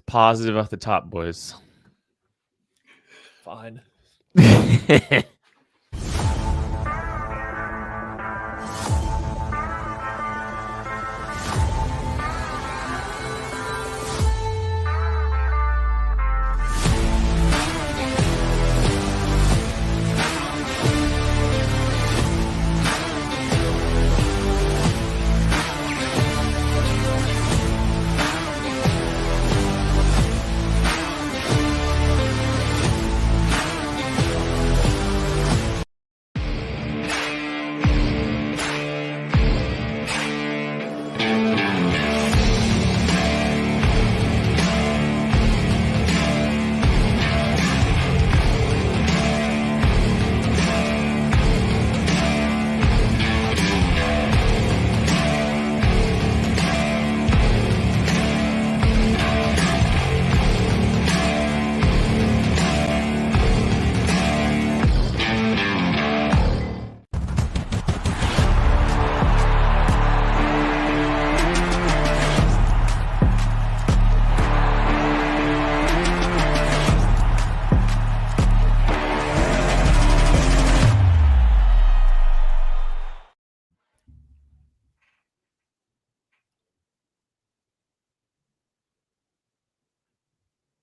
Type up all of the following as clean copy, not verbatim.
positive off the top, boys. Fine.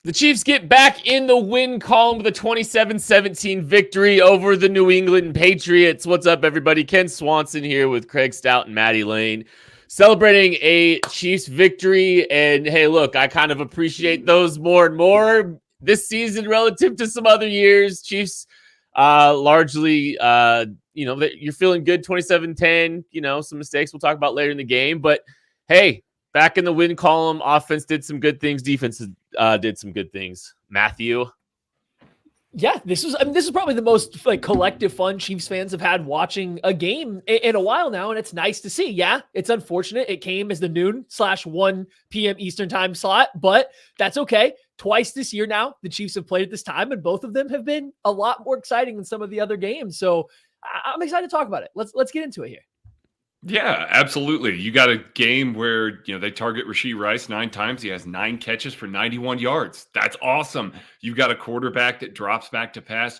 The Chiefs get back in the win column with a 27-17 victory over the New England Patriots. What's up, everybody? Ken Swanson here with Craig Stout and Maddie Lane, celebrating a Chiefs victory. And hey, look, I kind of appreciate those more and more this season relative to some other years. Chiefs largely, you're feeling good, 27-10, some mistakes we'll talk about later in the game. But hey, back in the win column, offense did some good things. Defense did some good things. Matthew? Yeah, this is probably the most collective fun Chiefs fans have had watching a game in a while now, and it's nice to see. Yeah, it's unfortunate it came as the noon/1 p.m. Eastern time slot, but that's okay. Twice this year now, the Chiefs have played at this time, and both of them have been a lot more exciting than some of the other games. So I'm excited to talk about it. Let's get into it here. Yeah, absolutely. You got a game where, they target Rashee Rice 9 times. He has 9 catches for 91 yards. That's awesome. You've got a quarterback that drops back to pass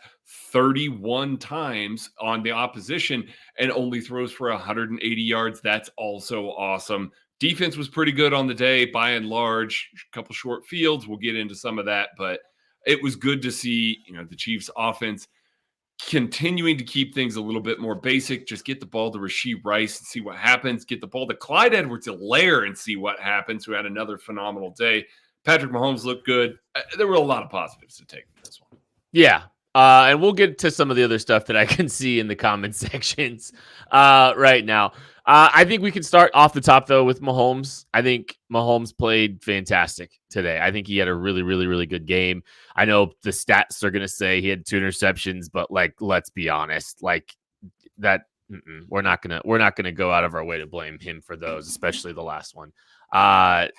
31 times on the opposition and only throws for 180 yards. That's also awesome. Defense was pretty good on the day, by and large. A couple short fields. We'll get into some of that, but it was good to see, the Chiefs offense continuing to keep things a little bit more basic. Just get the ball to Rashee Rice and see what happens. Get the ball to Clyde Edwards-Helaire and see what happens, who had another phenomenal day. Patrick Mahomes looked good. There were a lot of positives to take from this one. Yeah. And we'll get to some of the other stuff that I can see in the comment sections right now. I think we can start off the top, though, with Mahomes. I think Mahomes played fantastic today. I think he had a really, really, really good game. I know the stats are going to say he had 2 interceptions, but let's be honest, we're not gonna go out of our way to blame him for those, especially the last one. I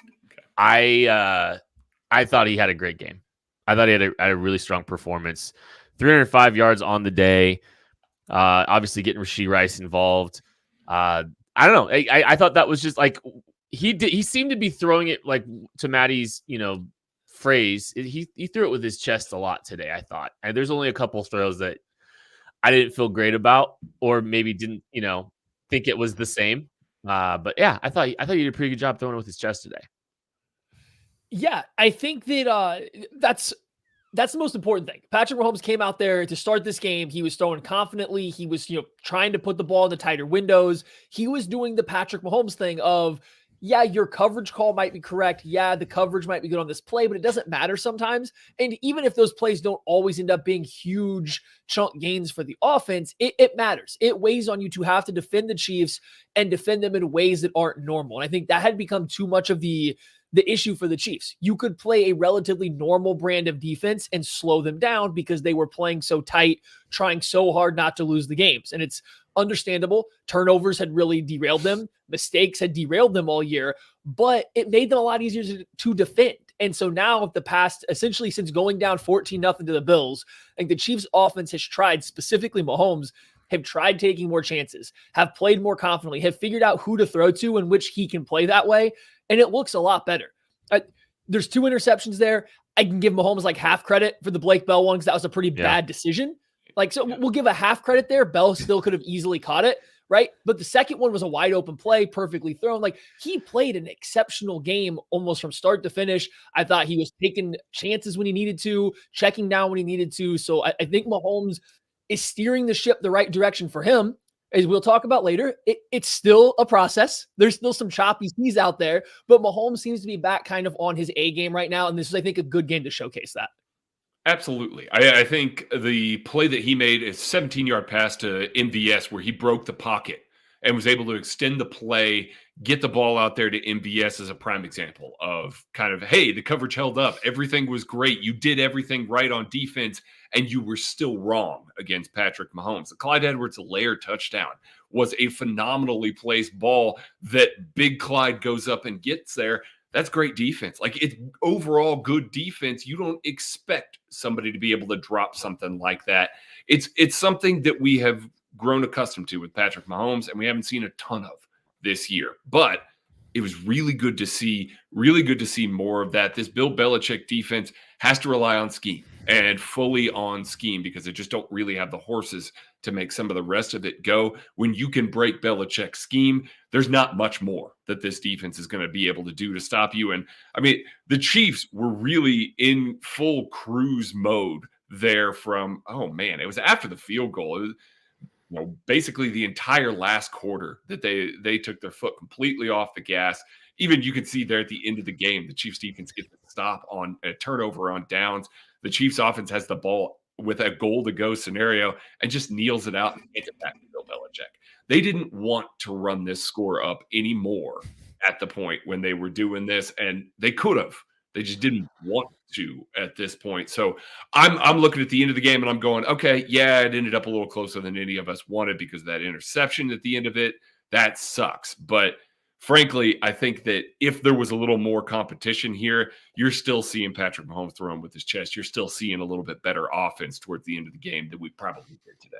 thought he had a great game. I thought he had a really strong performance. 305 yards on the day. Obviously getting Rashee Rice involved. I don't know. I thought that was just he seemed to be throwing it to Maddie's, phrase. He threw it with his chest a lot today, I thought. And there's only a couple throws that I didn't feel great about, or maybe didn't, think it was the same. But yeah, I thought he did a pretty good job throwing it with his chest today. Yeah, I think that that's the most important thing. Patrick Mahomes came out there to start this game. He was throwing confidently. He was, trying to put the ball in the tighter windows. He was doing the Patrick Mahomes thing of, yeah, your coverage call might be correct. Yeah, the coverage might be good on this play, but it doesn't matter sometimes. And even if those plays don't always end up being huge chunk gains for the offense, it matters. It weighs on you to have to defend the Chiefs and defend them in ways that aren't normal. And I think that had become too much of the issue for the Chiefs. You could play a relatively normal brand of defense and slow them down because they were playing so tight, trying so hard not to lose the games. And it's understandable. Turnovers had really derailed them. Mistakes had derailed them all year, but it made them a lot easier to defend. And so now the past, essentially since going down 14-0 to the Bills, I think the Chiefs offense has tried, specifically Mahomes, have tried taking more chances, have played more confidently, have figured out who to throw to and which he can play that way. And it looks a lot better. There's 2 interceptions there. I can give Mahomes like half credit for the Blake Bell one because that was a pretty bad decision. Like, so we'll give a half credit there. Bell still could have easily caught it, right? But the second one was a wide open play, perfectly thrown. Like, he played an exceptional game almost from start to finish. I thought he was taking chances when he needed to, checking down when he needed to. So I think Mahomes is steering the ship the right direction for him. As we'll talk about later, it's still a process. There's still some choppy seas out there, but Mahomes seems to be back kind of on his A game right now. And this is, I think, a good game to showcase that. Absolutely. I think the play that he made is 17-yard pass to MVS where he broke the pocket and was able to extend the play, get the ball out there to MVS as a prime example of kind of, hey, the coverage held up. Everything was great. You did everything right on defense, and you were still wrong against Patrick Mahomes. The Clyde Edwards-Helaire touchdown was a phenomenally placed ball that Big Clyde goes up and gets there. That's great defense. Like, it's overall good defense. You don't expect somebody to be able to drop something like that. It's something that we have grown accustomed to with Patrick Mahomes, and we haven't seen a ton of this year. But it was really good to see more of that. This Bill Belichick defense has to rely on scheme and fully on scheme because they just don't really have the horses to make some of the rest of it go. When you can break Belichick's scheme, there's not much more that this defense is going to be able to do to stop you. And I mean, the Chiefs were really in full cruise mode there from, oh man, it was after the field goal. It was, basically the entire last quarter that they took their foot completely off the gas. Even you could see there at the end of the game, the Chiefs defense gets the stop on a turnover on downs. The Chiefs offense has the ball with a goal to go scenario and just kneels it out and gets it back to Bill Belichick. They didn't want to run this score up anymore at the point when they were doing this, and they could have. They just didn't want to at this point. So I'm looking at the end of the game and I'm going, okay, yeah, it ended up a little closer than any of us wanted because of that interception at the end of it. That sucks. But frankly, I think that if there was a little more competition here, you're still seeing Patrick Mahomes throwing with his chest. You're still seeing a little bit better offense towards the end of the game than we probably did today.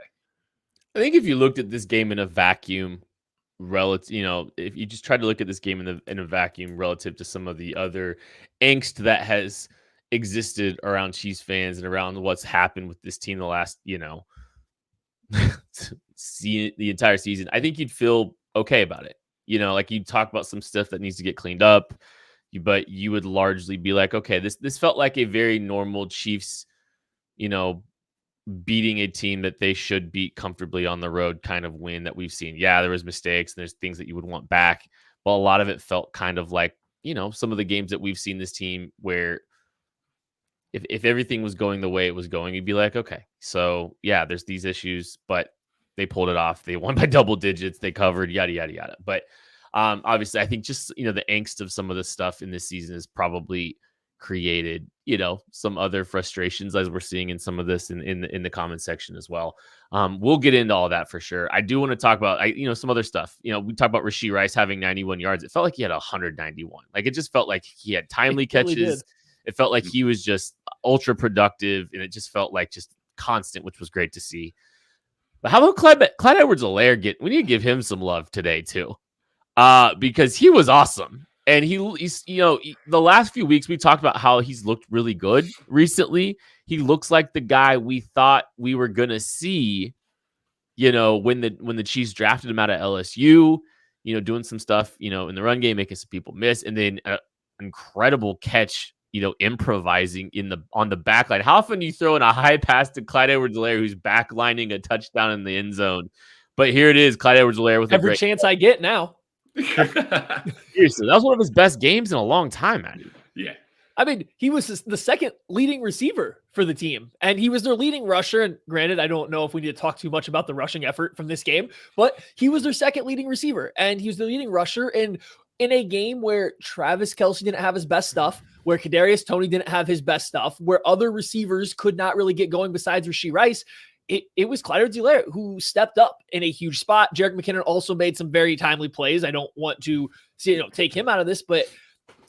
I think if you looked at this game in a vacuum, relative, if you just try to look at this game in a vacuum relative to some of the other angst that has existed around Chiefs fans and around what's happened with this team the last, the entire season, I think you'd feel okay about it. Like you'd talk about some stuff that needs to get cleaned up, but you would largely be like, okay, this felt like a very normal Chiefs, beating a team that they should beat comfortably on the road kind of win that we've seen. Yeah, there was mistakes and there's things that you would want back, but a lot of it felt kind of like, some of the games that we've seen this team where if everything was going the way it was going, you'd be like, okay, so yeah, there's these issues, but they pulled it off. They won by double digits. They covered, yada, yada, yada. But obviously, I think just, the angst of some of the stuff in this season has probably created, some other frustrations as we're seeing in some of this in the comment section as well. We'll get into all that for sure. I do want to talk about, some other stuff. We talked about Rashee Rice having 91 yards. It felt like he had 191. Like, it just felt like he had timely catches. Really, it felt like he was just ultra productive, and it just felt like just constant, which was great to see. But how about Clyde Edwards-Helaire? We need to give him some love today too, because he was awesome. And he's the last few weeks we talked about how he's looked really good recently. He looks like the guy we thought we were gonna see, when the Chiefs drafted him out of LSU, doing some stuff, in the run game, making some people miss, and then an incredible catch, improvising on the back line. How often do you throw in a high pass to Clyde Edwards-Helaire who's backlining a touchdown in the end zone? But here it is, Clyde Edwards-Helaire with every chance I get now. Seriously, that was one of his best games in a long time, man. Yeah. I mean, he was the second leading receiver for the team, and he was their leading rusher. And granted, I don't know if we need to talk too much about the rushing effort from this game, but he was their second leading receiver, and he was the leading rusher. And in a game where Travis Kelce didn't have his best stuff, where Kadarius Toney didn't have his best stuff, where other receivers could not really get going besides Rashee Rice, it was Clyde Edwards-Helaire who stepped up in a huge spot. Jerick McKinnon also made some very timely plays. I don't want to take him out of this, but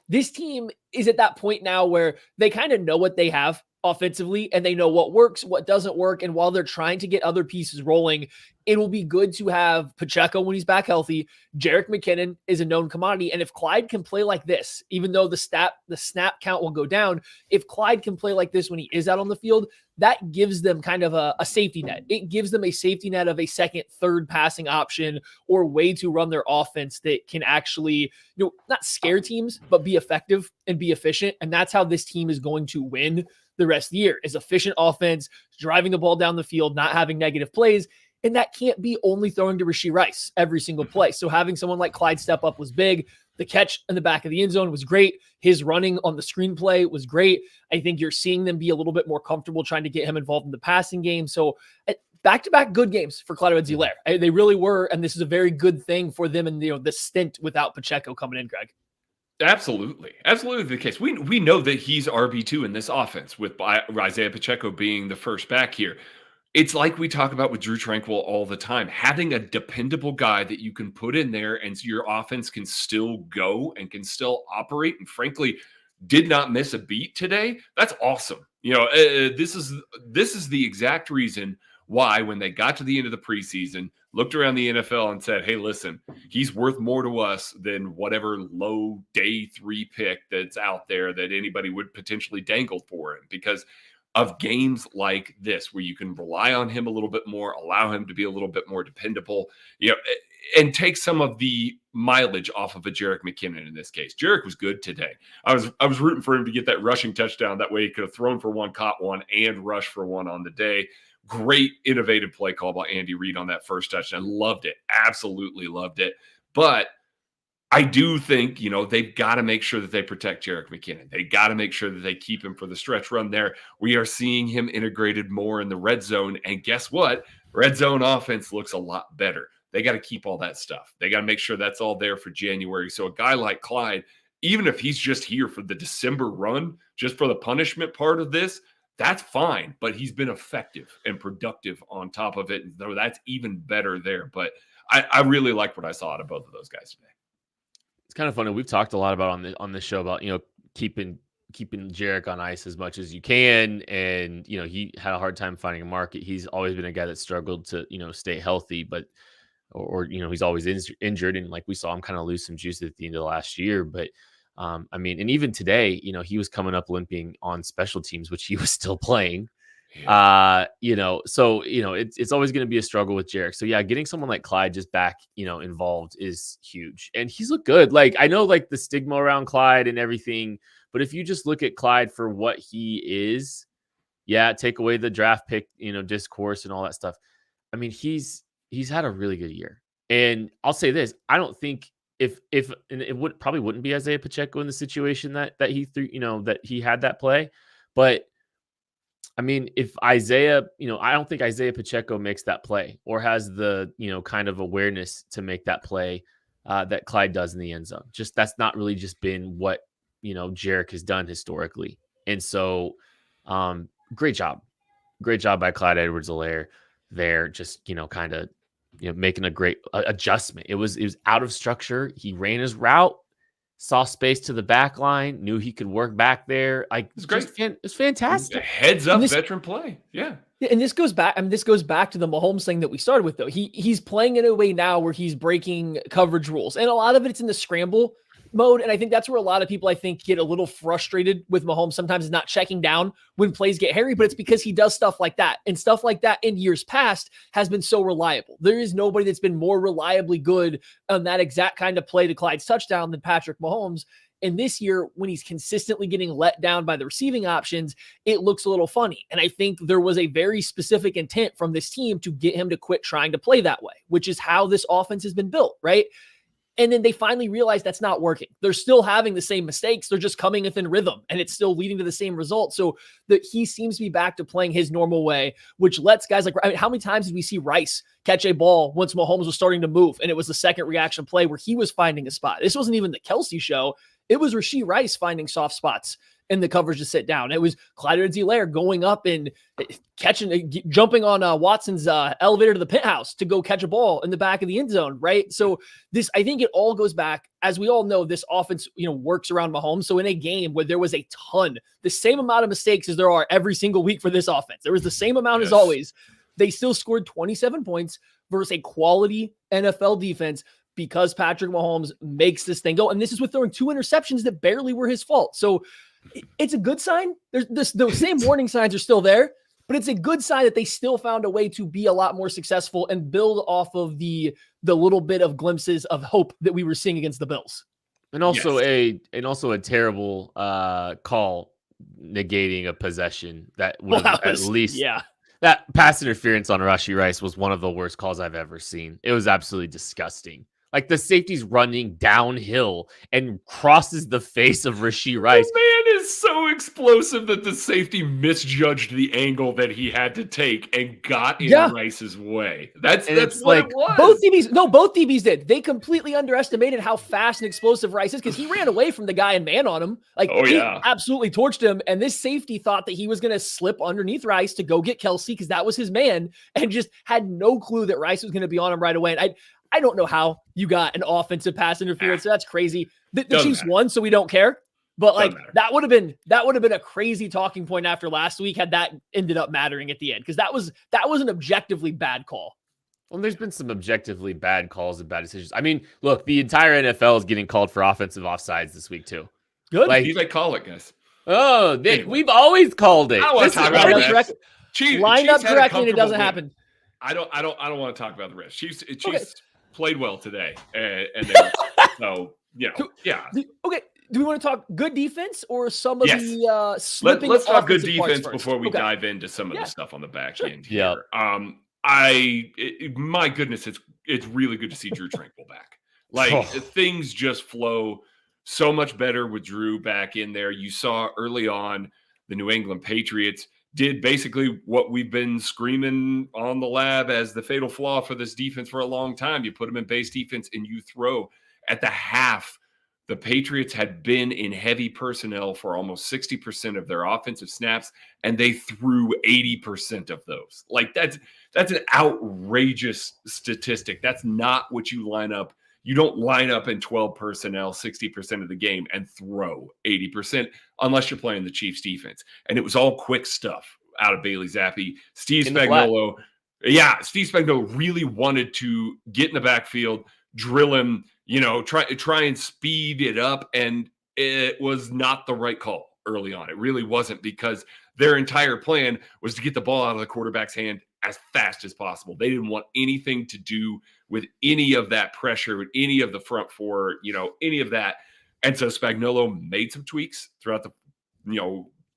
this team is at that point now where they kind of know what they have offensively, and they know what works, what doesn't work. And while they're trying to get other pieces rolling, it will be good to have Pacheco when he's back healthy. Jerick McKinnon is a known commodity. And if Clyde can play like this, even though the snap count will go down, if Clyde can play like this when he is out on the field, that gives them kind of a safety net. It gives them a safety net of a second, third passing option or way to run their offense that can actually, not scare teams, but be effective and be efficient. And that's how this team is going to win the rest of the year, is efficient offense, driving the ball down the field, not having negative plays. And that can't be only throwing to Rashee Rice every single play. So having someone like Clyde step up was big. The catch in the back of the end zone was great. His running on the screenplay was great. I think you're seeing them be a little bit more comfortable trying to get him involved in the passing game. So back-to-back good games for Clyde Edwards-Helaire. They really were, and this is a very good thing for them in the stint without Pacheco coming in, Greg. Absolutely the case. We know that he's RB2 in this offense with Isaiah Pacheco being the first back here. It's like we talk about with Drew Tranquill all the time, having a dependable guy that you can put in there and so your offense can still go and can still operate, and frankly did not miss a beat today. That's awesome. This is the exact reason why when they got to the end of the preseason, looked around the NFL and said, hey, listen, he's worth more to us than whatever low day 3 pick that's out there that anybody would potentially dangle for him, because of games like this where you can rely on him a little bit more, allow him to be a little bit more dependable, and take some of the mileage off of a Jerick McKinnon in this case. Jerick was good today. I was rooting for him to get that rushing touchdown. That way he could have thrown for one, caught one, and rushed for one on the day. Great innovative play call by Andy Reid on that first touchdown. Loved it. Absolutely loved it. But I do think, they've got to make sure that they protect Jerick McKinnon. They got to make sure that they keep him for the stretch run there. We are seeing him integrated more in the red zone. And guess what? Red zone offense looks a lot better. They got to keep all that stuff. They got to make sure that's all there for January. So a guy like Clyde, even if he's just here for the December run, just for the punishment part of this, that's fine. But he's been effective and productive on top of it. And so that's even better there. But I really like what I saw out of both of those guys today. It's kind of funny. We've talked a lot about on this show about, keeping Jerick on ice as much as you can. And, he had a hard time finding a market. He's always been a guy that struggled to, stay healthy, but, or he's always injured. And like we saw him kind of lose some juice at the end of the last year. But, and even today, he was coming up limping on special teams, which he was still playing. Yeah. So, it's always going to be a struggle with Jerick. So yeah, getting someone like Clyde just back, involved is huge. And he's looked good. Like, I know like the stigma around Clyde and everything, but if you just look at Clyde for what he is, take away the draft pick, discourse and all that stuff. I mean, he's had a really good year. And I'll say this, I don't think and it probably wouldn't be Isaiah Pacheco in the situation that he threw, that he had that play, but I mean, if Isaiah, I don't think Isaiah Pacheco makes that play or has the, kind of awareness to make that play that Clyde does in the end zone. Just that's not really just been what, Jerick has done historically. And so great job by Clyde Edwards-Helaire there. Just, kind of, making a great adjustment. It was out of structure. He ran his route, saw space to the back line, knew he could work back there. Like, it's great. It's fantastic. Heads up veteran play. Yeah. And this goes back. This goes back to the Mahomes thing that we started with, though. He's playing in a way now where he's breaking coverage rules, and a lot of it's in the scramble mode. And I think that's where a lot of people, I think, get a little frustrated with Mahomes. Sometimes is not checking down when plays get hairy, but it's because he does stuff like that, and stuff like that in years past has been so reliable. There is nobody that's been more reliably good on that exact kind of play to Clyde's touchdown than Patrick Mahomes. And this year, when he's consistently getting let down by the receiving options, it looks a little funny. And I think there was a very specific intent from this team to get him to quit trying to play that way, which is how this offense has been built, right? And then they finally realized that's not working. They're still having the same mistakes. They're just coming within rhythm, and it's still leading to the same result. So that he seems to be back to playing his normal way, which lets guys like, how many times did we see Rice catch a ball once Mahomes was starting to move, and it was the second reaction play where he was finding a spot? This wasn't even the Kelsey show. It was Rashee Rice finding soft spots in the coverage to sit down. It was Clyde Edwards-Helaire going up and jumping on Watson's elevator to the penthouse to go catch a ball in the back of the end zone, right? So I think it all goes back, as we all know, this offense, works around Mahomes. So in a game where there was the same amount of mistakes as there are every single week for this offense, there was the same amount as always. They still scored 27 points versus a quality NFL defense because Patrick Mahomes makes this thing go. And this is with throwing 2 interceptions that barely were his fault. So it's a good sign. The same warning signs are still there, but it's a good sign that they still found a way to be a lot more successful and build off of the little bit of glimpses of hope that we were seeing against the Bills. And also a terrible call negating a possession that would have at least that pass interference on Rashee Rice was one of the worst calls I've ever seen. It was absolutely disgusting. Like the safety's running downhill and crosses the face of Rashee Rice. The man is so explosive that the safety misjudged the angle that he had to take and got in Rice's way. That's what it was. Both DBs did. They completely underestimated how fast and explosive Rice is because he ran away from the guy and man on him. He absolutely torched him. And this safety thought that he was going to slip underneath Rice to go get Kelsey because that was his man and just had no clue that Rice was going to be on him right away. And I don't know how you got an offensive pass interference. So that's crazy. The Chiefs won, so we don't care. But that would have been a crazy talking point after last week had that ended up mattering at the end because that was an objectively bad call. Well, there's been some objectively bad calls and bad decisions. I mean, look, the entire NFL is getting called for offensive offsides this week too. Good. They call it, guys. Oh, we've always called it. I want to talk about the refs. Lined up correctly and it doesn't happen. I don't want to talk about the refs. Chiefs played well today, and Okay, do we want to talk good defense or some of the slipping? Let's talk good defense before we dive into some of the stuff on the back end here. My goodness, it's really good to see Drew Tranquill back. Things just flow so much better with Drew back in there. You saw early on the New England Patriots did basically what we've been screaming on the lab as the fatal flaw for this defense for a long time. You put them in base defense and you throw. At the half, the Patriots had been in heavy personnel for almost 60% of their offensive snaps, and they threw 80% of those. That's an outrageous statistic. That's not what you line up. You don't line up in 12 personnel 60% of the game and throw 80% unless you're playing the Chiefs defense. And it was all quick stuff out of Bailey Zappi. Steve Spagnuolo really wanted to get in the backfield, drill him, try and speed it up. And it was not the right call early on. It really wasn't because their entire plan was to get the ball out of the quarterback's hand as fast as possible. They didn't want anything to do with any of that pressure, with any of the front four, any of that. And so Spagnuolo made some tweaks throughout the,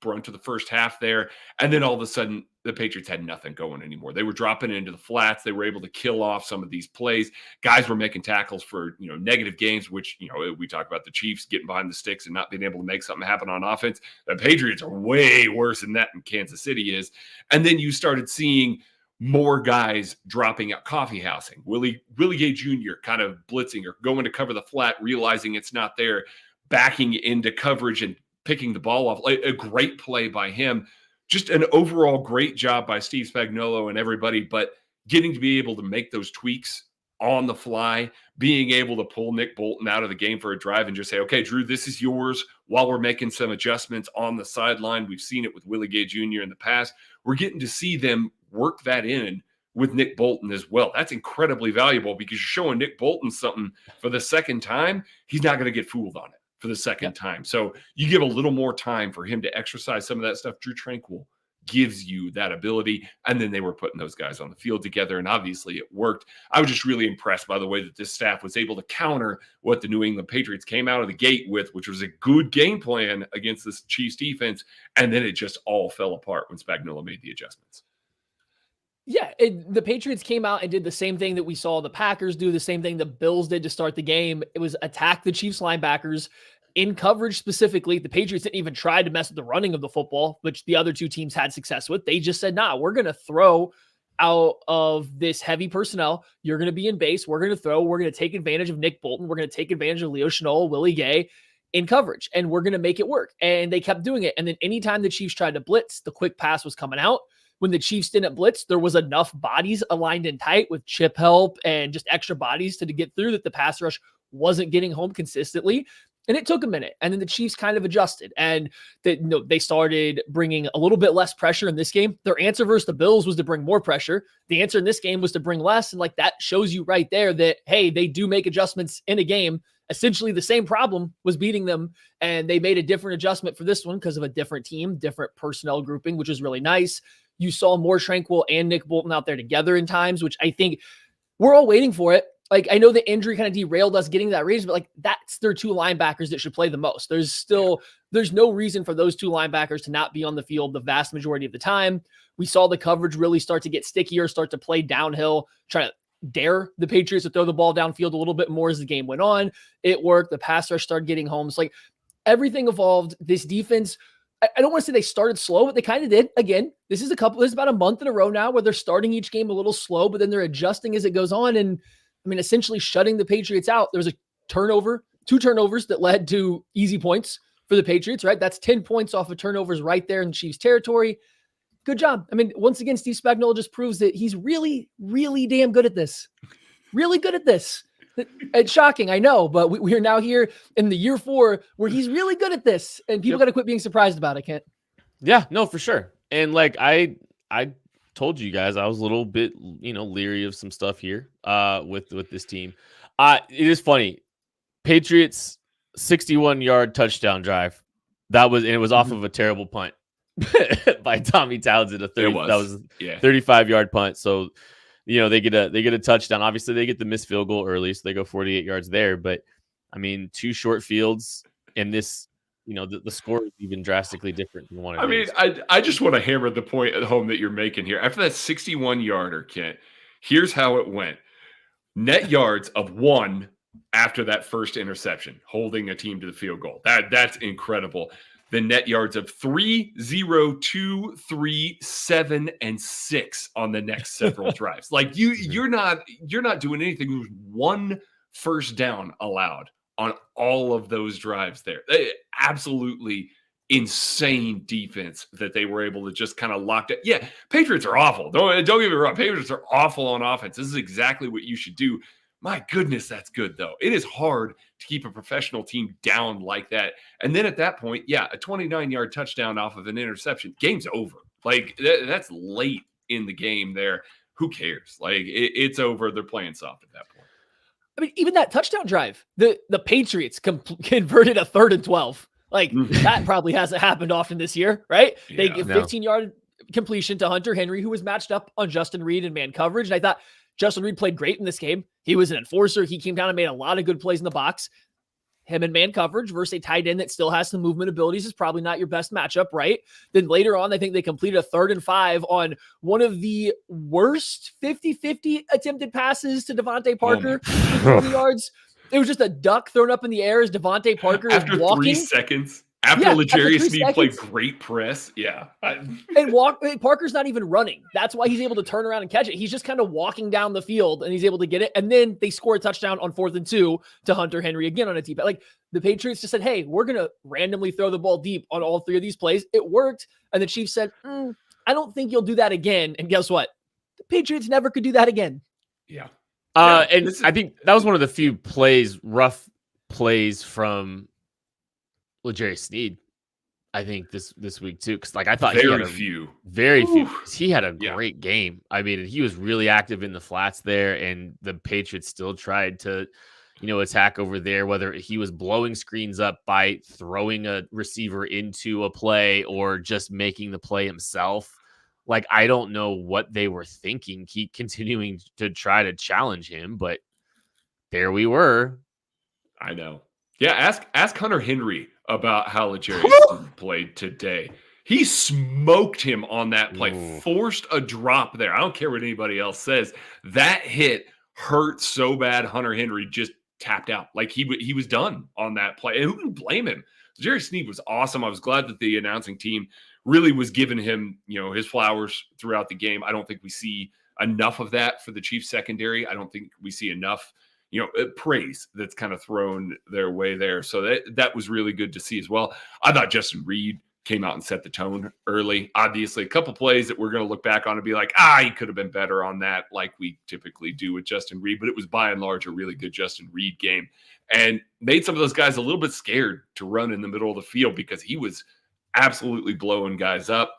brunt of the first half there. And then all of a sudden, the Patriots had nothing going anymore. They were dropping into the flats. They were able to kill off some of these plays. Guys were making tackles for, negative gains, which, we talk about the Chiefs getting behind the sticks and not being able to make something happen on offense. The Patriots are way worse than that than Kansas City is. And then you started seeing more guys dropping out, coffee housing. Willie Gay Jr. kind of blitzing or going to cover the flat, realizing it's not there, backing into coverage and picking the ball off. A great play by him. Just an overall great job by Steve Spagnuolo and everybody, but getting to be able to make those tweaks on the fly, being able to pull Nick Bolton out of the game for a drive and just say, okay, Drew, this is yours while we're making some adjustments on the sideline. We've seen it with Willie Gay Jr. in the past. We're getting to see them work that in with Nick Bolton as well. That's incredibly valuable because you're showing Nick Bolton something for the second time. He's not going to get fooled on it for the second time. So you give a little more time for him to exercise some of that stuff. Drew Tranquill gives you that ability. And then they were putting those guys on the field together. And obviously it worked. I was just really impressed by the way that this staff was able to counter what the New England Patriots came out of the gate with, which was a good game plan against this Chiefs defense. And then it just all fell apart when Spagnuolo made the adjustments. Yeah, the Patriots came out and did the same thing that we saw the Packers do, the same thing the Bills did to start the game. It was attack the Chiefs linebackers in coverage specifically. The Patriots didn't even try to mess with the running of the football, which the other two teams had success with. They just said, nah, we're going to throw out of this heavy personnel. You're going to be in base. We're going to throw. We're going to take advantage of Nick Bolton. We're going to take advantage of Leo Chenal, Willie Gay in coverage, and we're going to make it work. And they kept doing it. And then anytime the Chiefs tried to blitz, the quick pass was coming out. When the Chiefs didn't blitz, there was enough bodies aligned in tight with chip help and just extra bodies to get through that the pass rush wasn't getting home consistently. And it took a minute. And then the Chiefs kind of adjusted and they started bringing a little bit less pressure in this game. Their answer versus the Bills was to bring more pressure. The answer in this game was to bring less. And like that shows you right there that, hey, they do make adjustments in a game. Essentially the same problem was beating them. And they made a different adjustment for this one because of a different team, different personnel grouping, which is really nice. You saw more Tranquil and Nick Bolton out there together in times, which I think we're all waiting for it. Like, I know the injury kind of derailed us getting that raise, but like that's their two linebackers that should play the most. There's no reason for those two linebackers to not be on the field the vast majority of the time. We saw the coverage really start to get stickier, start to play downhill, try to dare the Patriots to throw the ball downfield a little bit more as the game went on. It worked. The pass rush started getting home. So like everything evolved. This defense, I don't want to say they started slow, but they kind of did. Again, this is about a month in a row now where they're starting each game a little slow, but then they're adjusting as it goes on. And I mean, essentially shutting the Patriots out. There was two turnovers that led to easy points for the Patriots, right? That's 10 points off of turnovers right there in Chiefs territory. Good job. I mean, once again, Steve Spagnuolo just proves that he's really, really damn good at this. Really good at this. It's shocking, I know, but we are now here in the year 4 where he's really good at this, and people got to quit being surprised about it, Kent. Yeah, no, for sure. And like I told you guys, I was a little bit, leery of some stuff here with this team. It is funny. Patriots 61-yard touchdown drive. It was off of a terrible punt by Tommy Townsend. That was 35-yard punt. So, they get a touchdown. Obviously, they get the missed field goal early, so they go 48 yards there. But I mean, 2 short fields and this. The score is even drastically different than one of these. I just want to hammer the point at home that you're making here. After that 61-yarder, Kent, here's how it went. Net yards of 1 after that first interception, holding a team to the field goal. That's incredible. The net yards of 3, 0, 2, 3, 7, and 6 on the next several drives. Like you're not doing anything. There was 1 first down allowed on all of those drives there. Absolutely insane defense that they were able to just kind of lock it. Yeah, Patriots are awful. Don't get me wrong. Patriots are awful on offense. This is exactly what you should do. My goodness, that's good, though. It is hard to keep a professional team down like that. And then at that point, a 29-yard touchdown off of an interception. Game's over. Like, that's late in the game there. Who cares? Like, it's over. They're playing soft at that point. I mean, even that touchdown drive, the Patriots converted a 3rd and 12. Like that probably hasn't happened often this year, right? Yeah, they give 15-yard completion to Hunter Henry, who was matched up on Justin Reed in man coverage. And I thought Justin Reed played great in this game. He was an enforcer. He came down and made a lot of good plays in the box. Him in man coverage versus a tight end that still has some movement abilities is probably not your best matchup, right? Then later on, I think they completed a 3rd and 5 on one of the worst 50-50 attempted passes to Devontae Parker. 20 yards. It was just a duck thrown up in the air as Devontae Parker after is walking. 3 seconds. After L'Jarius Sneed played great press. Yeah. And Parker's not even running. That's why he's able to turn around and catch it. He's just kind of walking down the field and he's able to get it. And then they score a touchdown on 4th and 2 to Hunter Henry again on a deep. Like the Patriots just said, hey, we're going to randomly throw the ball deep on all 3 of these plays. It worked. And the Chiefs said, I don't think you'll do that again. And guess what? The Patriots never could do that again. Yeah. And I think that was one of the few rough plays from L'Jarius Sneed, I think this week too, because like I thought very few. He had a great game. I mean, he was really active in the flats there, and the Patriots still tried to, attack over there. Whether he was blowing screens up by throwing a receiver into a play or just making the play himself. Like I don't know what they were thinking. Keep continuing to try to challenge him, but there we were. I know. Yeah, ask Hunter Henry about how L'Jarius played today. He smoked him on that play, forced a drop there. I don't care what anybody else says. That hit hurt so bad Hunter Henry just tapped out. Like he was done on that play. And who can blame him? L'Jarius Sneed was awesome. I was glad that the announcing team really was giving him, his flowers throughout the game. I don't think we see enough of that for the Chiefs secondary. I don't think we see enough praise that's kind of thrown their way there. So that was really good to see as well. I thought Justin Reed came out and set the tone early. Obviously, a couple plays that we're going to look back on and be like, he could have been better on that, like we typically do with Justin Reed. But it was by and large a really good Justin Reed game, and made some of those guys a little bit scared to run in the middle of the field because he was absolutely blowing guys up.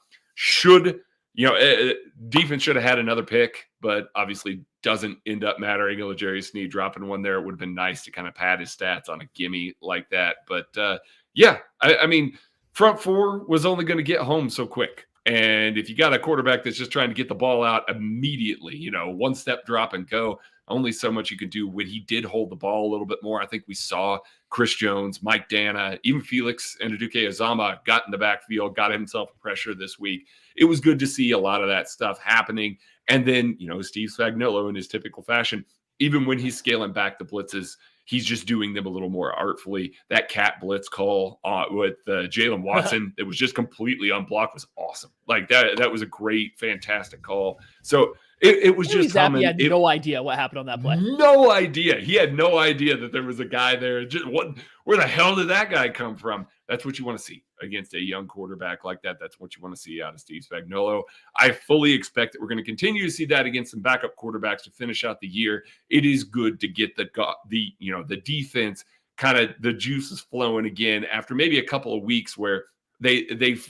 Defense should have had another pick, but obviously doesn't end up mattering. L'Jarius Sneed dropping one there. It would have been nice to kind of pad his stats on a gimme like that. But I mean, front four was only going to get home so quick. And if you got a quarterback that's just trying to get the ball out immediately, one step drop and go, only so much you could do. When he did hold the ball a little bit more, I think we saw Chris Jones, Mike Dana, even Felix and Aduke Azama got in the backfield, got himself pressure this week. It was good to see a lot of that stuff happening. And then, Steve Spagnuolo in his typical fashion, even when he's scaling back the blitzes, he's just doing them a little more artfully. That cat blitz call with Jalen Watson that was just completely unblocked was awesome. Like that was a great, fantastic call. So it was just he had no idea what happened on that play. No idea. He had no idea that there was a guy there. Just where the hell did that guy come from? That's what you want to see against a young quarterback like that. That's what you want to see out of Steve Spagnuolo. I fully expect that we're going to continue to see that against some backup quarterbacks to finish out the year. It is good to get the defense kind of the juices flowing again after maybe a couple of weeks where they've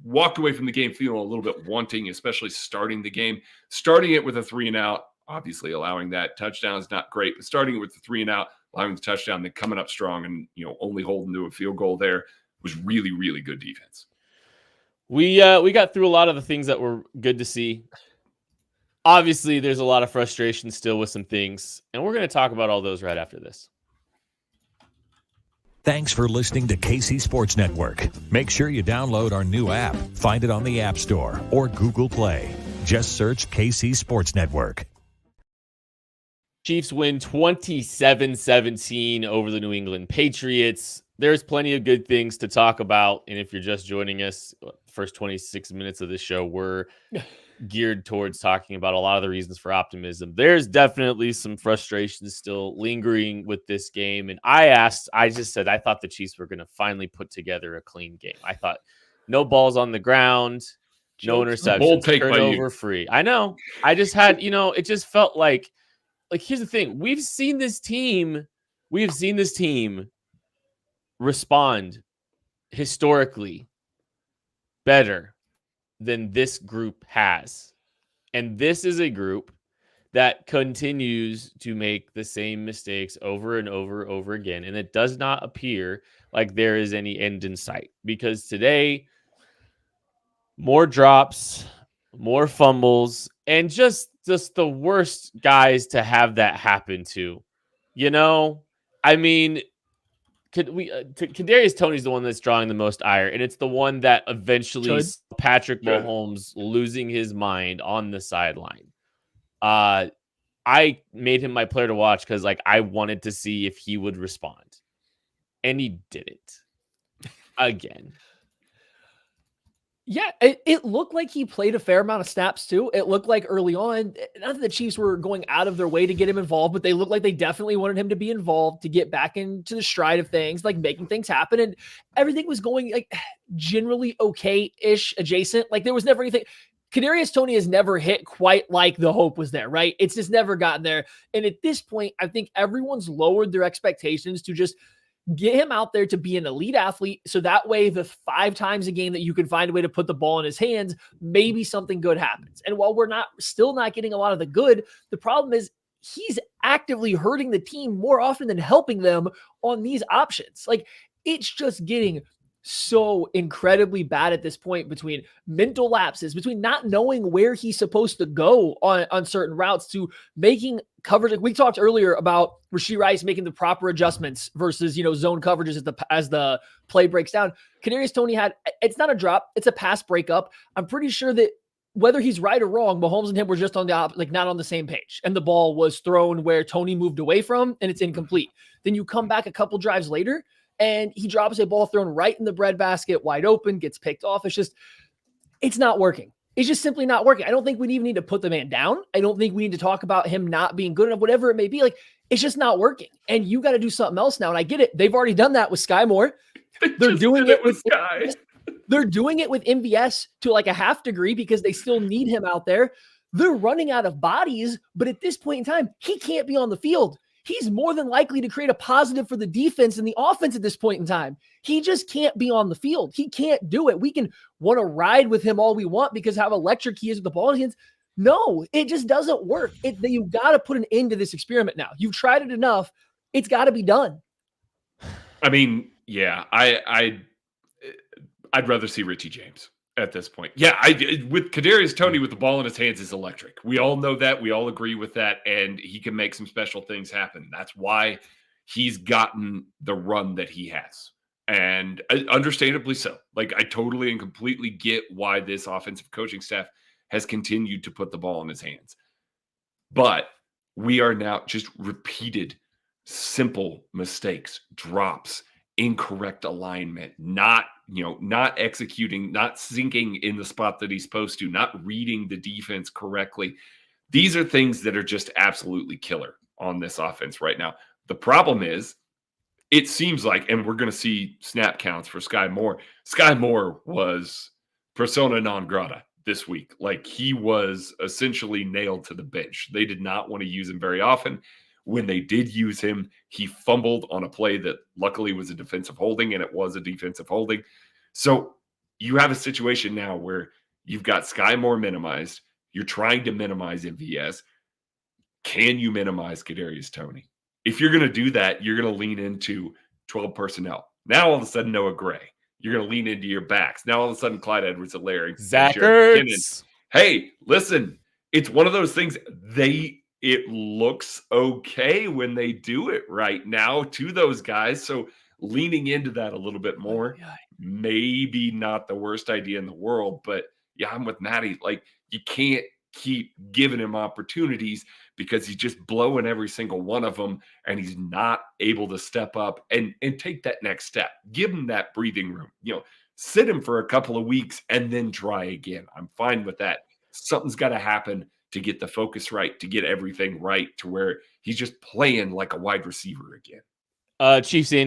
walked away from the game feeling a little bit wanting, especially starting the game. Starting it with a 3-and-out, obviously allowing that touchdown is not great, but starting it with the 3-and-out, allowing the touchdown, then coming up strong and only holding to a field goal there was really, really good defense. We got through a lot of the things that were good to see. Obviously, there's a lot of frustration still with some things, and we're going to talk about all those right after this. Thanks for listening to KC Sports Network. Make sure you download our new app. Find it on the App Store or Google Play. Just search KC Sports Network. Chiefs win 27-17 over the New England Patriots. There's plenty of good things to talk about, and if you're just joining us, first 26 minutes of this show were geared towards talking about a lot of the reasons for optimism. There's definitely some frustration still lingering with this game. And I just said, I thought the Chiefs were going to finally put together a clean game. I thought no balls on the ground, no interceptions, turnover free. I know. I just had, it just felt like here's the thing. We've seen this team respond historically better than this group has. And this is a group that continues to make the same mistakes over and over again. And it does not appear like there is any end in sight, because today, more drops, more fumbles, and just the worst guys to have that happen to. I mean, Kadarius Toney's the one that's drawing the most ire, and it's the one that eventually Patrick Mahomes losing his mind on the sideline. I made him my player to watch because I wanted to see if he would respond, and he didn't again. Yeah, it looked like he played a fair amount of snaps too. It looked like early on, not that the Chiefs were going out of their way to get him involved, but they looked like they definitely wanted him to be involved to get back into the stride of things, making things happen. And everything was going generally okay-ish adjacent. There was never anything. Kadarius Toney has never hit quite like the hope was there, right? It's just never gotten there. And at this point, I think everyone's lowered their expectations to just get him out there to be an elite athlete. So that way, the 5 times a game that you can find a way to put the ball in his hands, maybe something good happens. And while we're still not getting a lot of the good, the problem is he's actively hurting the team more often than helping them on these options. It's just getting so incredibly bad at this point, between mental lapses, between not knowing where he's supposed to go on certain routes, to making coverage. We talked earlier about Rashee Rice making the proper adjustments versus, zone coverages as the play breaks down. Kadarius Toney it's not a drop, it's a pass breakup. I'm pretty sure that whether he's right or wrong, Mahomes and him were just on the not on the same page. And the ball was thrown where Toney moved away from, and it's incomplete. Then you come back a couple drives later, and he drops a ball thrown right in the breadbasket, wide open, gets picked off. It's not working. It's just simply not working. I don't think we even need to put the man down. I don't think we need to talk about him not being good enough, whatever it may be. It's just not working. And you got to do something else now. And I get it. They've already done that with Sky Moore. They're doing it with Sky. They're doing it with MVS to like a half degree because they still need him out there. They're running out of bodies, but at this point in time, he can't be on the field. He's more than likely to create a positive for the defense and the offense at this point in time. He just can't be on the field. He can't do it. We can want to ride with him all we want because how electric he is with the ball in his hands. No, it just doesn't work. You've got to put an end to this experiment now. You've tried it enough. It's got to be done. I mean, yeah, I'd rather see Richie James at this point. Yeah, with Kadarius Toney with the ball in his hands is electric. We all know that. We all agree with that, and he can make some special things happen. That's why he's gotten the run that he has, and understandably so. Like, I totally and completely get why this offensive coaching staff has continued to put the ball in his hands. But we are now just repeated simple mistakes, drops, incorrect alignment, not executing, not sinking in the spot that he's supposed to, not reading the defense correctly. These are things that are just absolutely killer on this offense right now. The problem is, it seems like, and we're going to see snap counts for Sky Moore. Sky Moore was persona non grata this week. Like, he was essentially nailed to the bench. They did not want to use him very often. When they did use him, he fumbled on a play that luckily was a defensive holding, and it was a defensive holding. So you have a situation now where you've got Sky Moore minimized. You're trying to minimize MVS. Can you minimize Kadarius Toney? If you're going to do that, you're going to lean into 12 personnel. Now, all of a sudden, Noah Gray. You're going to lean into your backs. Now, all of a sudden, Clyde Edwards-Helaire. Zach Ertz. Hey, listen, it's one of those things it looks okay when they do it right now to those guys. So leaning into that a little bit more, maybe not the worst idea in the world, but yeah, I'm with Maddie. Like, you can't keep giving him opportunities because he's just blowing every single one of them, and he's not able to step up and take that next step. Give him that breathing room, sit him for a couple of weeks and then try again. I'm fine with that. Something's got to happen to get the focus right, to get everything right, to where he's just playing like a wide receiver again. Chiefs head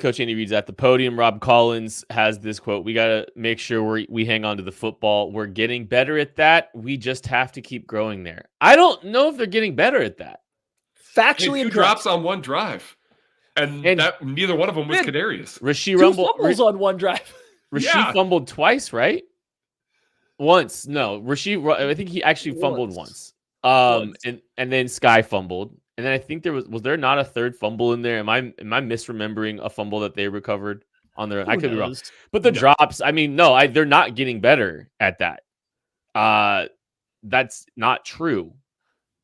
coach Andy Reid's at the podium. Rob Collins has this quote: "We got to make sure we hang on to the football. We're getting better at that. We just have to keep growing there." I don't know if they're getting better at that. Factually, two drops on one drive, and that neither one of them was Kadarius. Rasheed fumbles on one drive. Rasheed fumbled twice, right? Once, no. Rasheed, I think he actually fumbled once. And then Sky fumbled. And then I think was there not a third fumble in there? Am I misremembering a fumble that they recovered on their? I could be wrong. But the drops, I mean, no, they're not getting better at that. That's not true.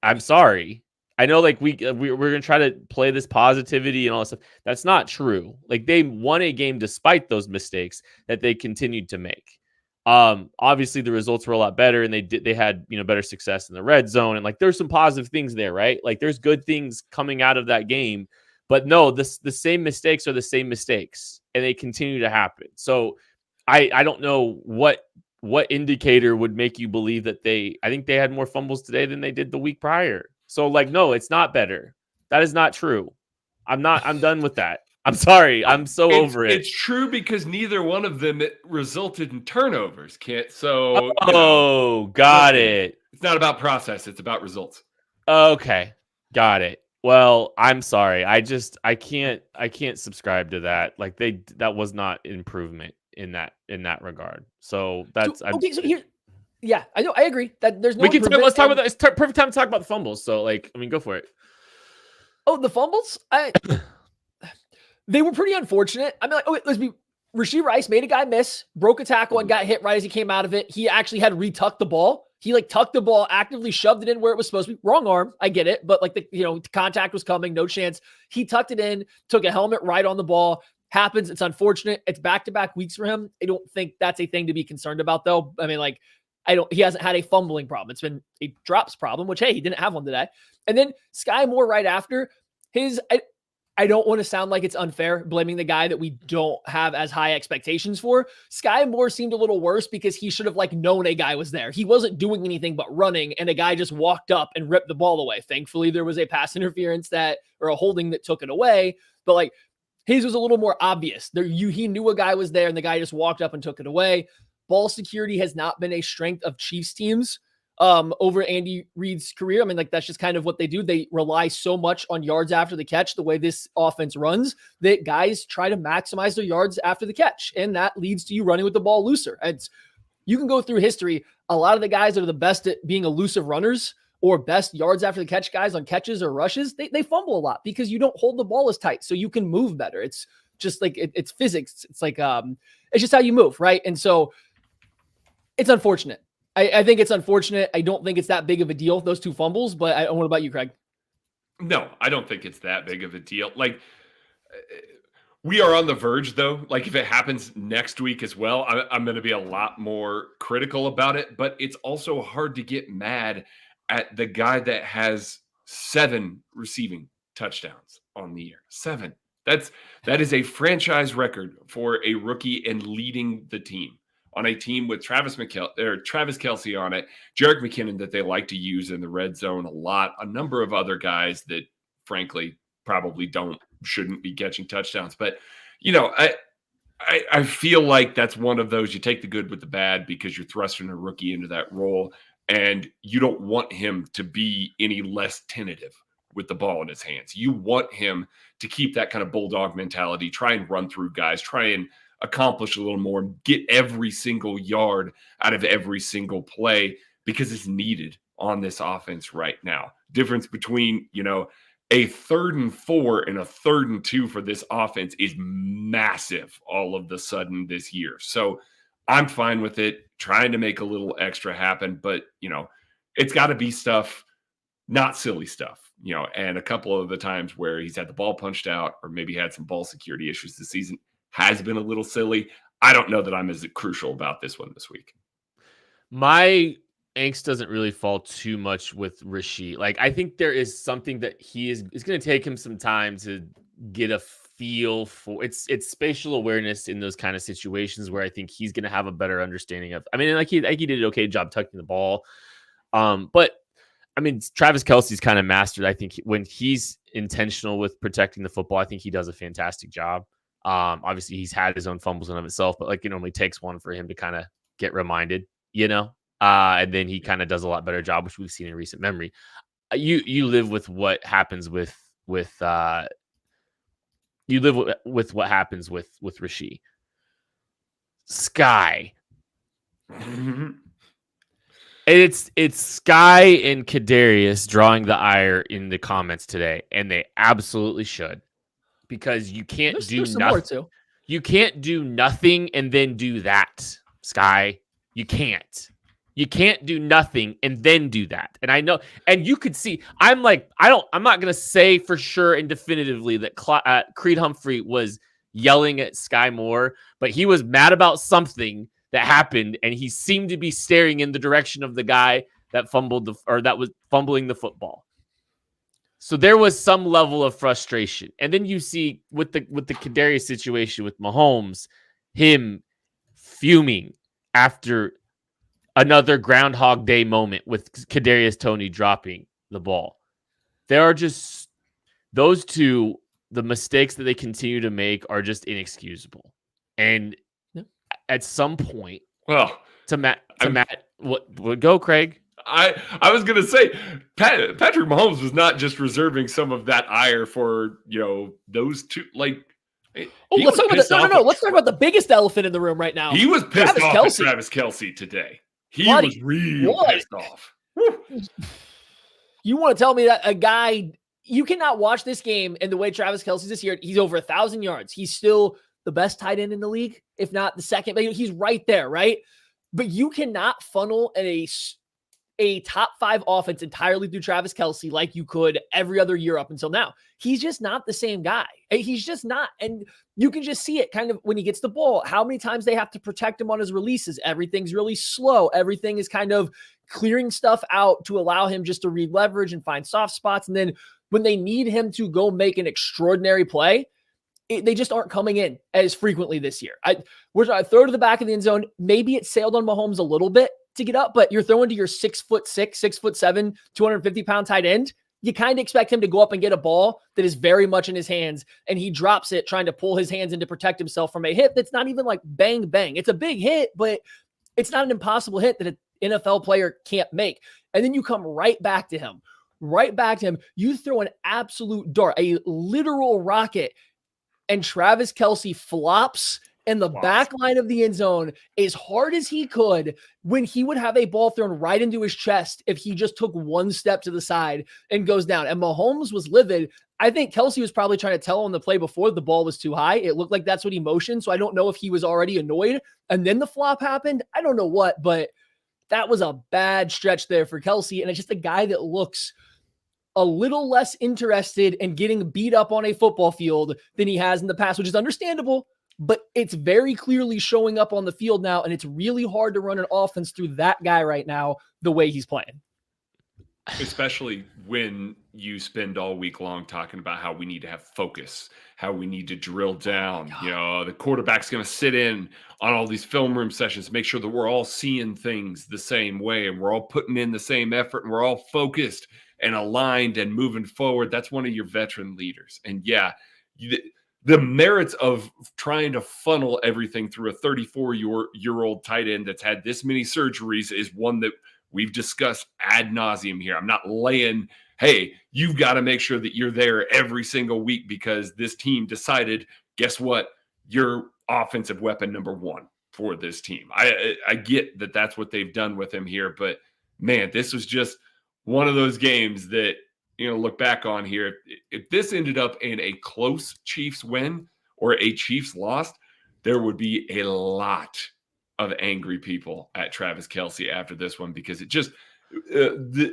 I'm sorry. I know, like, we're gonna try to play this positivity and all this stuff. That's not true. Like, they won a game despite those mistakes that they continued to make. Obviously the results were a lot better, and they had better success in the red zone, and like there's some positive things there, right? Like, there's good things coming out of that game, but no, the same mistakes are the same mistakes, and they continue to happen. So I don't know what indicator would make you believe that I think they had more fumbles today than they did the week prior. So, like, no, it's not better. That is not true. I'm done with that. I'm sorry. I'm over it. It's true because neither one of them resulted in turnovers. Got it. It's not about process. It's about results. Okay. Got it. Well, I'm sorry. I can't subscribe to that. Like, that was not improvement in that regard. So that's okay. So here, yeah, I know. I agree that there's no. Let's talk about that. It's perfect time to talk about the fumbles. So, like, I mean, go for it. Oh, the fumbles. They were pretty unfortunate. I mean, like, Rashee Rice made a guy miss, broke a tackle, and got hit right as he came out of it. He actually had retucked the ball. He tucked the ball, actively shoved it in where it was supposed to be. Wrong arm, I get it, but the contact was coming, no chance. He tucked it in, took a helmet right on the ball. Happens. It's unfortunate. It's back-to-back weeks for him. I don't think that's a thing to be concerned about, though. I mean, he hasn't had a fumbling problem. It's been a drops problem, which, hey, he didn't have one today. And then Sky Moore right after I don't want to sound like it's unfair blaming the guy that we don't have as high expectations for. Sky Moore seemed a little worse because he should have known a guy was there. He wasn't doing anything but running, and a guy just walked up and ripped the ball away. Thankfully, there was a pass interference or a holding that took it away. But His was a little more obvious. He knew a guy was there and the guy just walked up and took it away. Ball security has not been a strength of Chiefs teams over Andy Reid's career. I mean, like, that's just kind of what they do. They rely so much on yards after the catch, the way this offense runs, that guys try to maximize their yards after the catch. And that leads to you running with the ball looser. You can go through history. A lot of the guys that are the best at being elusive runners or best yards after the catch guys on catches or rushes, they fumble a lot because you don't hold the ball as tight. So you can move better. It's just like, it's physics. It's like, it's just how you move. Right. And so it's unfortunate. I think it's unfortunate. I don't think it's that big of a deal, those two fumbles, but what about you, Craig? No, I don't think it's that big of a deal. Like, we are on the verge, though. Like, if it happens next week as well, I'm going to be a lot more critical about it. But it's also hard to get mad at the guy that has 7 receiving touchdowns on the year. 7. That is a franchise record for a rookie and leading the team on a team with Travis Kelce on it, Jerick McKinnon that they like to use in the red zone a lot, a number of other guys that, frankly, probably shouldn't be catching touchdowns. But, I feel like that's one of those, you take the good with the bad because you're thrusting a rookie into that role, and you don't want him to be any less tentative with the ball in his hands. You want him to keep that kind of bulldog mentality, try and run through guys, try and accomplish a little more, get every single yard out of every single play because it's needed on this offense right now. Difference between, a 3rd and 4 and a 3rd and 2 for this offense is massive all of the sudden this year. So I'm fine with it, trying to make a little extra happen, but, it's got to be stuff, not silly stuff, and a couple of the times where he's had the ball punched out or maybe had some ball security issues this season has been a little silly. I don't know that I'm as crucial about this one this week. My angst doesn't really fall too much with Rashid. Like, I think there is something that it's going to take him some time to get a feel for. It's spatial awareness in those kind of situations where I think he's going to have a better understanding of. I mean, he did an okay job tucking the ball. But I mean, Travis Kelce's kind of mastered. I think when he's intentional with protecting the football, I think he does a fantastic job. Obviously he's had his own fumbles in of itself, but like, it only takes one for him to kind of get reminded, and then he kind of does a lot better job, which we've seen in recent memory. You live with what happens with what happens with Rashid. Sky. It's Sky and Kadarius drawing the ire in the comments today, and they absolutely should. Because you can't do nothing. You can't do nothing and then do that, Sky. You can't. You can't do nothing and then do that. And I know, and you could see, I'm not going to say for sure and definitively that Creed Humphrey was yelling at Sky Moore, but he was mad about something that happened, and he seemed to be staring in the direction of the guy that that was fumbling the football. So there was some level of frustration. And then you see with the Kadarius situation with Mahomes, him fuming after another Groundhog Day moment with Kadarius Toney dropping the ball. There are just those two, the mistakes that they continue to make are just inexcusable. And at some point, to Matt, what go, Craig? I was going to say, Patrick Mahomes was not just reserving some of that ire for, those two. Like, let's talk about let's talk about the biggest elephant in the room right now. He was pissed off at Travis Kelce today. He was real pissed off. You want to tell me that a guy, you cannot watch this game and the way Travis Kelce's this year, he's over 1,000 yards. He's still the best tight end in the league, if not the second. But he's right there, right? But you cannot funnel a top 5 offense entirely through Travis Kelce like you could every other year up until now. He's just not the same guy. He's just not. And you can just see it kind of when he gets the ball, how many times they have to protect him on his releases. Everything's really slow. Everything is kind of clearing stuff out to allow him just to read leverage and find soft spots. And then when they need him to go make an extraordinary play, they just aren't coming in as frequently this year. I throw to the back of the end zone. Maybe it sailed on Mahomes a little bit to get up, but you're throwing to your 6'6", 6'7", 250-pound tight end. you kind of expect him to go up and get a ball that is very much in his hands, and he drops it trying to pull his hands in to protect himself from a hit that's not even like bang, bang. It's a big hit, but it's not an impossible hit that an NFL player can't make. And then you come right back to him. You throw an absolute dart, a literal rocket, and Travis Kelce flops in the back line of the end zone as hard as he could, when he would have a ball thrown right into his chest if he just took one step to the side and goes down. And Mahomes was livid. I think Kelce was probably trying to tell him on the play before the ball was too high. It looked like that's what he motioned. So I don't know if he was already annoyed and then the flop happened. I don't know what, but that was a bad stretch there for Kelce. And it's just a guy that looks a little less interested in getting beat up on a football field than he has in the past, which is understandable, but it's very clearly showing up on the field now. And it's really hard to run an offense through that guy right now, the way he's playing. Especially when you spend all week long talking about how we need to have focus, how we need to drill down. You know, the quarterback's going to sit in on all these film room sessions, make sure that we're all seeing things the same way and we're all putting in the same effort and we're all focused and aligned and moving forward. That's one of your veteran leaders. And yeah, the merits of trying to funnel everything through a 34-year-old tight end that's had this many surgeries is one that we've discussed ad nauseum here. I'm not laying, hey, you've got to make sure that you're there every single week because this team decided, guess what? You're offensive weapon number one for this team. I get that that's what they've done with him here, but man, this was just one of those games that, you know, look back on here. If this ended up in a close Chiefs win or a Chiefs loss, there would be a lot of angry people at Travis Kelce after this one, because it just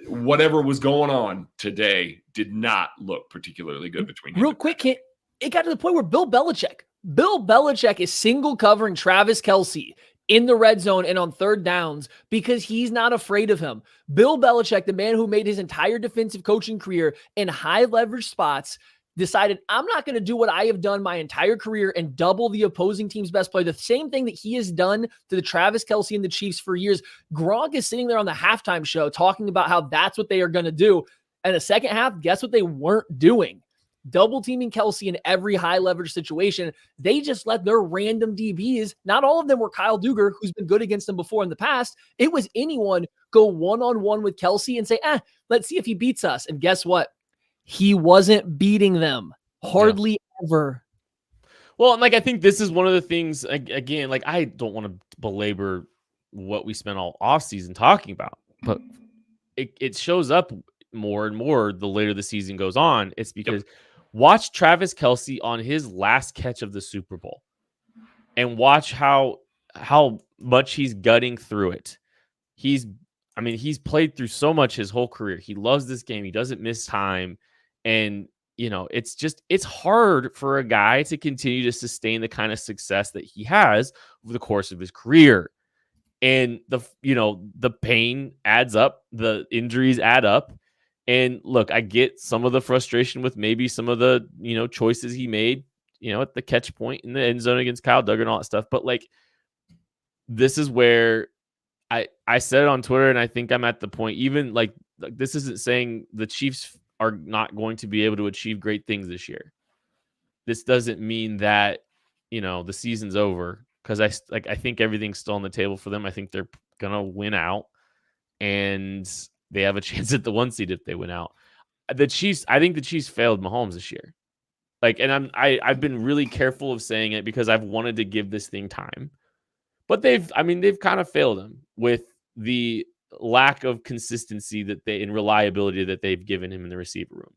whatever was going on today did not look particularly good between him. Real quick, it got to the point where Bill Belichick is single covering Travis Kelce in the red zone and on third downs because he's not afraid of him. Bill Belichick, the man who made his entire defensive coaching career in high leverage spots, decided, I'm not going to do what I have done my entire career and double the opposing team's best player. The same thing that he has done to the Travis Kelce and the Chiefs for years. Gronk is sitting there on the halftime show talking about how that's what they are going to do. And the second half, guess what they weren't doing? Double teaming Kelce in every high leverage situation. They just let their random DBs, not all of them were Kyle Duggar, who's been good against them before in the past. It was anyone go one-on-one with Kelce and say, let's see if he beats us. And guess what? He wasn't beating them hardly ever. Well, and like, I think this is one of the things, again, like, I don't want to belabor what we spent all offseason talking about, but it shows up more and more the later the season goes on. It's because watch Travis Kelce on his last catch of the Super Bowl and watch how much he's gutting through it. He's played through so much his whole career. He loves this game. He doesn't miss time. And, you know, it's hard for a guy to continue to sustain the kind of success that he has over the course of his career. And the pain adds up, the injuries add up. And look, I get some of the frustration with maybe some of the, choices he made, at the catch point in the end zone against Kyle Duggar and all that stuff. But like, this is where I said it on Twitter, and I think I'm at the point, even like this isn't saying the Chiefs are not going to be able to achieve great things this year. This doesn't mean that, the season's over, because I think everything's still on the table for them. I think they're going to win out, and they have a chance at the 1 seed if they win out. I think the Chiefs failed Mahomes this year. And I've been really careful of saying it because I've wanted to give this thing time. But they've kind of failed him with the lack of consistency and reliability that they've given him in the receiver room.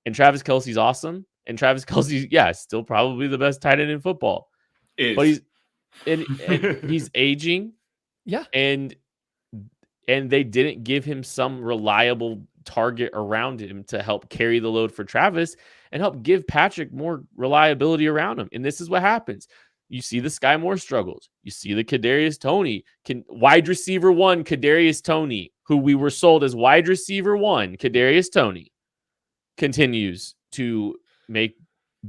And Travis Kelce's awesome. And Travis Kelce's, still probably the best tight end in football. But he's aging. Yeah. And they didn't give him some reliable target around him to help carry the load for Travis and help give Patrick more reliability around him. And this is what happens. You see the Sky Moore struggles. You see the Kadarius Toney, wide receiver 1, Kadarius Toney, who we were sold as wide receiver 1, Kadarius Toney, continues to make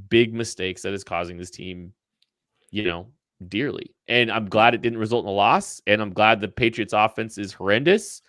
big mistakes that is causing this team, dearly. And I'm glad it didn't result in a loss. And I'm glad the Patriots offense is horrendous.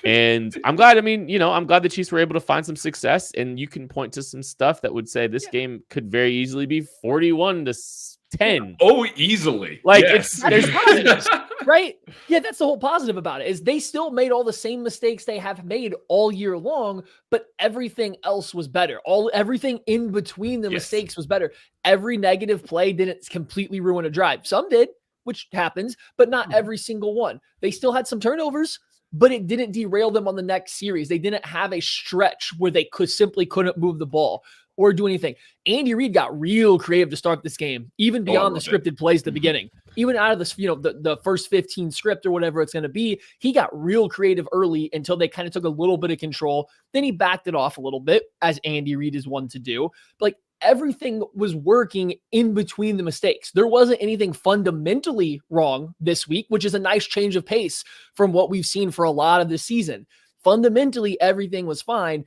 And I'm glad. I mean, I'm glad the Chiefs were able to find some success, and you can point to some stuff that would say this game could very easily be 41-10. Oh, easily. Like yes. There's positives, right? Yeah, that's the whole positive about it, is they still made all the same mistakes they have made all year long, but everything else was better. Everything in between the mistakes was better. Every negative play didn't completely ruin a drive. Some did, which happens, but not every single one. They still had some turnovers, but it didn't derail them on the next series. They didn't have a stretch where they couldn't move the ball or do anything. Andy Reid got real creative to start this game, even beyond the scripted plays at the beginning. Even out of this, the first 15 script or whatever it's going to be, he got real creative early until they kind of took a little bit of control. Then he backed it off a little bit, as Andy Reid is one to do. Like, everything was working in between the mistakes. There wasn't anything fundamentally wrong this week, which is a nice change of pace from what we've seen for a lot of this season. Fundamentally, everything was fine.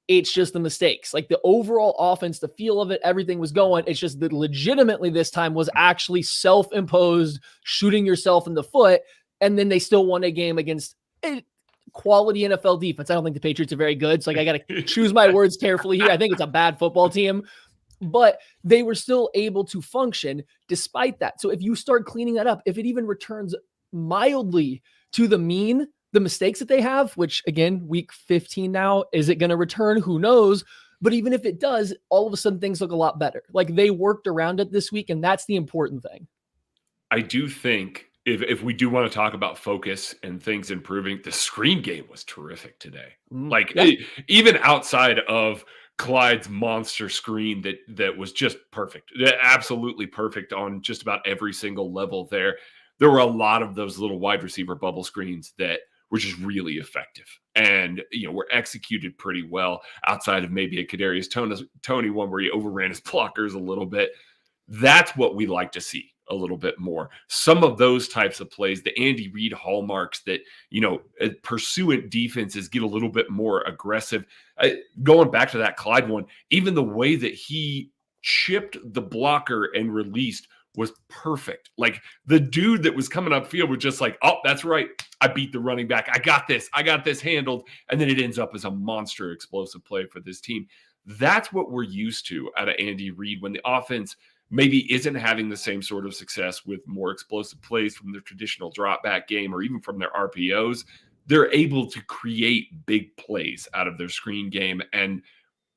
It's just the mistakes. Like, the overall offense, the feel of it, everything was going. It's just that legitimately this time was actually self-imposed, shooting yourself in the foot. And then they still won a game against a quality NFL defense. I don't think the Patriots are very good. So I got to choose my words carefully here. I think it's a bad football team, but they were still able to function despite that. So if you start cleaning that up, if it even returns mildly to the mean, the mistakes that they have, which again, week 15 now, is it going to return? Who knows? But even if it does, all of a sudden things look a lot better. Like, they worked around it this week, and that's the important thing. I do think if we do want to talk about focus and things improving, the screen game was terrific today. Even outside of Clyde's monster screen that was just perfect, absolutely perfect on just about every single level there. There were a lot of those little wide receiver bubble screens that were just really effective and, were executed pretty well outside of maybe a Kadarius Toney one where he overran his blockers a little bit. That's what we like to see a little bit more. Some of those types of plays, the Andy Reid hallmarks that, pursuant defenses get a little bit more aggressive. Going back to that Clyde one, even the way that he chipped the blocker and released was perfect. Like, the dude that was coming upfield was just like, oh, that's right, I beat the running back. I got this handled. And then it ends up as a monster explosive play for this team. That's what we're used to out of Andy Reid when the offense maybe isn't having the same sort of success with more explosive plays from their traditional drop back game or even from their RPOs. They're able to create big plays out of their screen game. And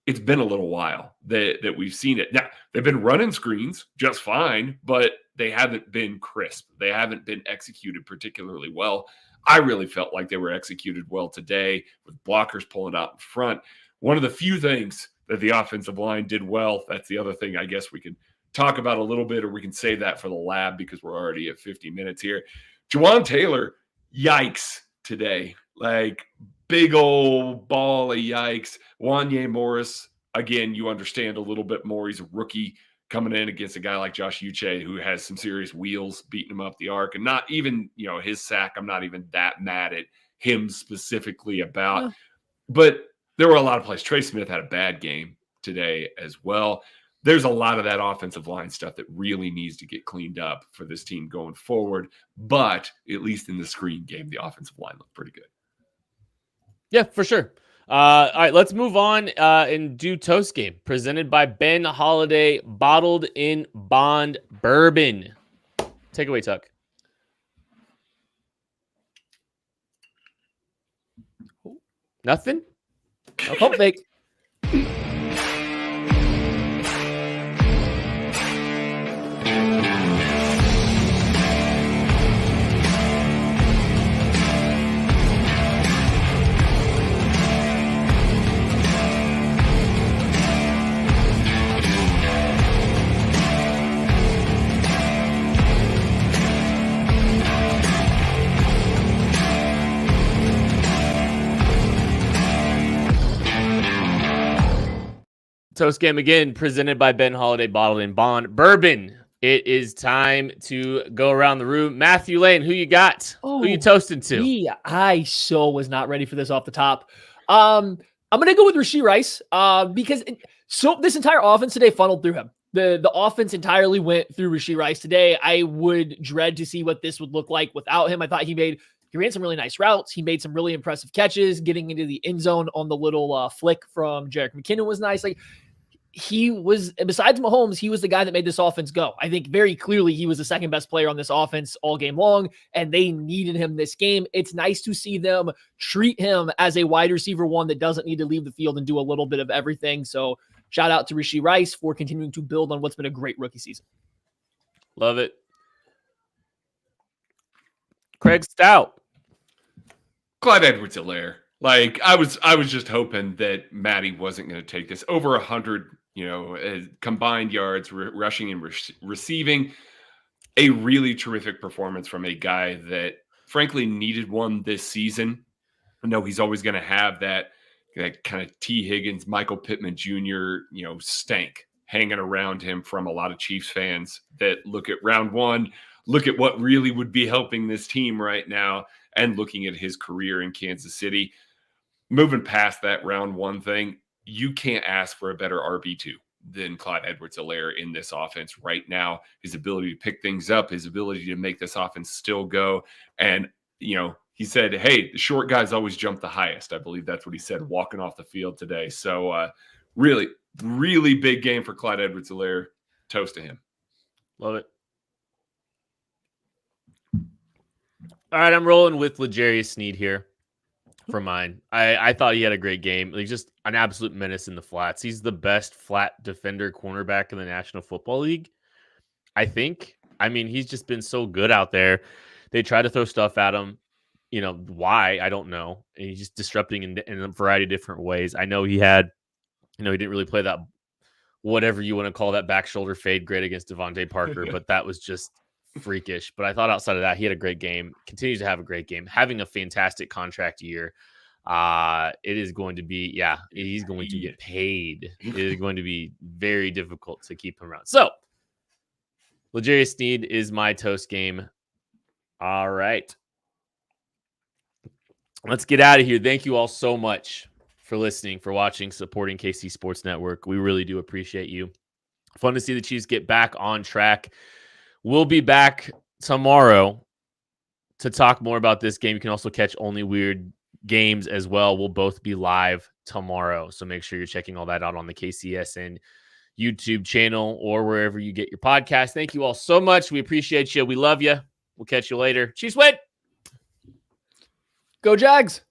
it's been a little while that we've seen it. Now, they've been running screens just fine, but they haven't been crisp. They haven't been executed particularly well. I really felt like they were executed well today with blockers pulling out in front. One of the few things that the offensive line did well, that's the other thing I guess we can talk about a little bit, or we can save that for the lab because we're already at 50 minutes here. Juwan Taylor, yikes today. Like, big old ball of yikes. Wanye Morris, again, you understand a little bit more. He's a rookie coming in against a guy like Josh Uche who has some serious wheels beating him up the arc. And not even, his sack, I'm not even that mad at him specifically about. Yeah. But there were a lot of plays. Trey Smith had a bad game today as well. There's a lot of that offensive line stuff that really needs to get cleaned up for this team going forward. But at least in the screen game, the offensive line looked pretty good. Yeah, for sure. All right, let's move on and do Toast Game, presented by Ben Holiday, bottled in Bond Bourbon. Take away, Tuck. Nothing? Pump fake. Toast Game again, presented by Ben Holiday, bottled in Bond Bourbon. It is time to go around the room. Matthew Lane, who you got? Who you toasting to? Yeah, I so was not ready for this off the top. I'm going to go with Rashee Rice because this entire offense today funneled through him. The offense entirely went through Rashee Rice today. I would dread to see what this would look like without him. I thought he made He ran some really nice routes. He made some really impressive catches. Getting into the end zone on the little flick from Jerick McKinnon was nice. Like, he was, besides Mahomes, he was the guy that made this offense go. I think very clearly he was the second best player on this offense all game long, and they needed him this game. It's nice to see them treat him as a wide receiver one that doesn't need to leave the field and do a little bit of everything. So shout out to Rashee Rice for continuing to build on what's been a great rookie season. Love it. Craig Stout. Clyde Edwards-Helaire. Like, I was just hoping that Matty wasn't going to take this. Over 100, combined yards, rushing and receiving. A really terrific performance from a guy that, frankly, needed one this season. I know he's always going to have that kind of T. Higgins, Michael Pittman Jr., stank hanging around him from a lot of Chiefs fans that look at round one, look at what really would be helping this team right now, and looking at his career in Kansas City. Moving past that round one thing, you can't ask for a better RB2 than Clyde Edwards-Helaire in this offense right now. His ability to pick things up, his ability to make this offense still go. And, he said, hey, the short guys always jump the highest. I believe that's what he said walking off the field today. So really, really big game for Clyde Edwards-Helaire. Toast to him. Love it. All right, I'm rolling with L'Jarius Sneed here for mine. I thought he had a great game. Like, just an absolute menace in the flats. He's the best flat defender cornerback in the National Football League, I think. I mean, he's just been so good out there. They try to throw stuff at him. Why? I don't know. And he's just disrupting in a variety of different ways. I know he had, he didn't really play that, whatever you want to call that, back shoulder fade great against Devontae Parker, but that was just freakish. But I thought outside of that, he had a great game, continues to have a great game, having a fantastic contract year. It is going to be, he's going to get paid. It is going to be very difficult to keep him around. So, L'Jarius Sneed is my toast game. All right. Let's get out of here. Thank you all so much for listening, for watching, supporting KC Sports Network. We really do appreciate you. Fun to see the Chiefs get back on track. We'll be back tomorrow to talk more about this game. You can also catch Only Weird Games as well. We'll both be live tomorrow. So make sure you're checking all that out on the KCSN YouTube channel or wherever you get your podcast. Thank you all so much. We appreciate you. We love you. We'll catch you later. Chiefs win. Go Jags.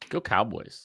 Go Cowboys.